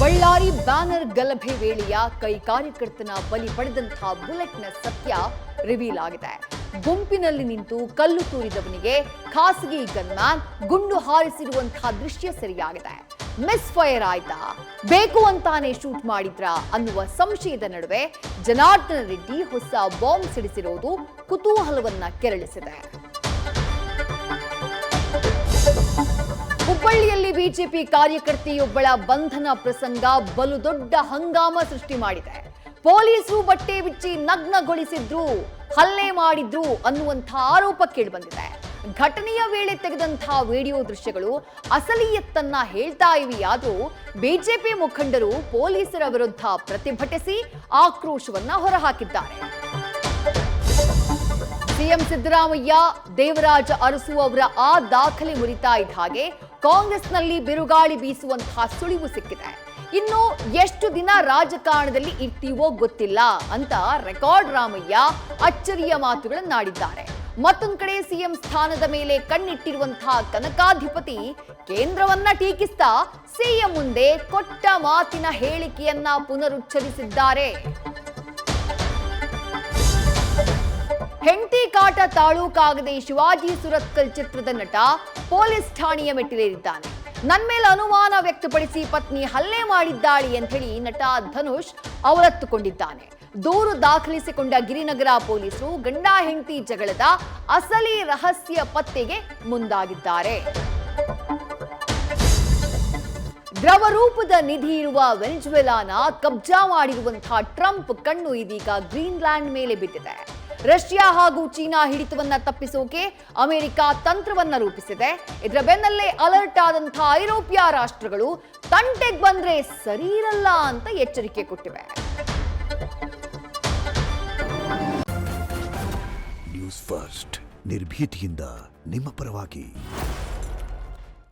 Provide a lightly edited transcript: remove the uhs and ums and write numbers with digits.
Ballari banner ಗಲಭೆ ವೇಳೆಯ ಕೈ ಕಾರ್ಯಕರ್ತನ ಬಲಿ ಪಡೆದಂತಹ ಬುಲೆಟ್ನ ಸತ್ಯ ರಿವೀಲ್ ಆಗಿದೆ. ಗುಂಪಿನಲ್ಲಿ ನಿಂತು ಕಲ್ಲು ತೂರಿದವನಿಗೆ ಖಾಸಗಿ ಗನ್ಮ್ಯಾನ್ ಗುಂಡು ಹಾರಿಸಿರುವಂತಹ ದೃಶ್ಯ ಸೆರೆಯಾಗಿದೆ. ಮಿಸ್ ಫೈರ್ ಆಯ್ತಾ, ಬೇಕು ಅಂತಾನೆ ಶೂಟ್ ಮಾಡಿದ್ರಾ ಅನ್ನುವ ಸಂಶಯದ ನಡುವೆ ಜನಾರ್ದನ ರೆಡ್ಡಿ ಹೊಸ ಬಾಂಬ್ ಸಿಡಿಸಿರುವುದು ಕುತೂಹಲವನ್ನ ಕೆರಳಿಸಿದೆ. ಹುಬ್ಬಳ್ಳಿಯಲ್ಲಿ ಬಿಜೆಪಿ ಕಾರ್ಯಕರ್ತೆಯೊಬ್ಬಳ ಬಂಧನ ಪ್ರಸಂಗ ಬಲು ದೊಡ್ಡ ಹಂಗಾಮ ಸೃಷ್ಟಿ ಮಾಡಿದೆ. ಪೊಲೀಸರು ಬಟ್ಟೆ ಬಿಚ್ಚಿ ನಗ್ನಗೊಳಿಸಿದ್ರು, ಹಲ್ಲೆ ಮಾಡಿದ್ರು ಅನ್ನುವಂಥ ಆರೋಪ ಕೇಳಿಬಂದಿದೆ. ಘಟನೆಯ ವೇಳೆ ತೆಗೆದಂತಹ ವಿಡಿಯೋ ದೃಶ್ಯಗಳು ಅಸಲಿಯತ್ತನ್ನ ಹೇಳ್ತಾ ಇವೆಯಾದರೂ ಬಿಜೆಪಿ ಮುಖಂಡರು ಪೊಲೀಸರ ವಿರುದ್ಧ ಪ್ರತಿಭಟಿಸಿ ಆಕ್ರೋಶವನ್ನ ಹೊರಹಾಕಿದ್ದಾರೆ. ಸಿಎಂ ಸಿದ್ದರಾಮಯ್ಯ, ದೇವರಾಜ ಅರಸು ಅವರ ಆ ದಾಖಲೆ ಮುರಿತಾ ಇದ್ದ ಹಾಗೆ ಕಾಂಗ್ರೆಸ್ನಲ್ಲಿ ಬಿರುಗಾಳಿ ಬೀಸುವಂತಹ ಸುಳಿವು ಸಿಕ್ಕಿದೆ. ಇನ್ನು ಎಷ್ಟು ದಿನ ರಾಜಕಾರಣದಲ್ಲಿ ಇರ್ತೀವೋ ಗೊತ್ತಿಲ್ಲ ಅಂತ ರೆಕಾರ್ಡ್ ರಾಮಯ್ಯ ಅಚ್ಚರಿಯ ಮಾತುಗಳನ್ನಾಡಿದ್ದಾರೆ. ಮತ್ತೊಂದು ಕಡೆ ಸಿಎಂ ಸ್ಥಾನದ ಮೇಲೆ ಕಣ್ಣಿಟ್ಟಿರುವಂತಹ ಕನಕಾಧಿಪತಿ ಕೇಂದ್ರವನ್ನ ಟೀಕಿಸ್ತಾ ಸಿಎಂ ಮುಂದೆ ಕೊಟ್ಟ ಮಾತಿನ ಹೇಳಿಕೆಯನ್ನ ಪುನರುಚ್ಚರಿಸಿದ್ದಾರೆ. ಹೆಂಡತಿ ಕಾಟ ತಾಳೂಕಾಗದೆ ಶಿವಾಜಿ ಸುರತ್ಕಲ್ ಚಿತ್ರದ ನಟ ಪೊಲೀಸ್ ಠಾಣೆಯ ಮೆಟ್ಟಿಲೇರಿದ್ದಾನೆ. ನನ್ನ ಮೇಲೆ ಅನುಮಾನ ವ್ಯಕ್ತಪಡಿಸಿ ಪತ್ನಿ ಹಲ್ಲೆ ಮಾಡಿದ್ದಾಳೆ ಅಂತ ಹೇಳಿ ನಟ ಧನುಷ್ ಅವರತ್ತುಕೊಂಡಿದ್ದಾನೆ. ದೂರು ದಾಖಲಿಸಿಕೊಂಡ ಗಿರಿನಗರ ಪೊಲೀಸರು ಗಂಡ ಹೆಂಡತಿ ಜಗಳದ ಅಸಲಿ ರಹಸ್ಯ ಪತ್ತೆಗೆ ಮುಂದಾಗಿದ್ದಾರೆ. ದ್ರವ ರೂಪದ ನಿಧಿ ಇರುವ ವೆನೆಜುವೆಲಾನ ಕಬ್ಜಾ ಮಾಡಿರುವಂತಹ ಟ್ರಂಪ್ ಕಣ್ಣು ಇದೀಗ ಗ್ರೀನ್ಲ್ಯಾಂಡ್ ಮೇಲೆ ಬಿದ್ದಿದೆ. ರಷ್ಯಾ ಹಾಗೂ ಚೀನಾ ಹಿಡಿತವನ್ನ ತಪ್ಪಿಸೋಕೆ ಅಮೆರಿಕ ತಂತ್ರವನ್ನ ರೂಪಿಸಿದೆ. ಇದರ ಬೆನ್ನಲ್ಲೇ ಅಲರ್ಟ್ ಆದಂತಹ ಐರೋಪ್ಯ ರಾಷ್ಟ್ರಗಳು ತಂಟೆಗೆ ಬಂದ್ರೆ ಸರಿ ಇರಲ್ಲ ಅಂತ ಎಚ್ಚರಿಕೆ ಕೊಟ್ಟಿವೆ. ನ್ಯೂಸ್ ಫಸ್ಟ್ ನಿರ್ಭೀತಿಯಿಂದ ನಿಮ್ಮ ಪರವಾಗಿ.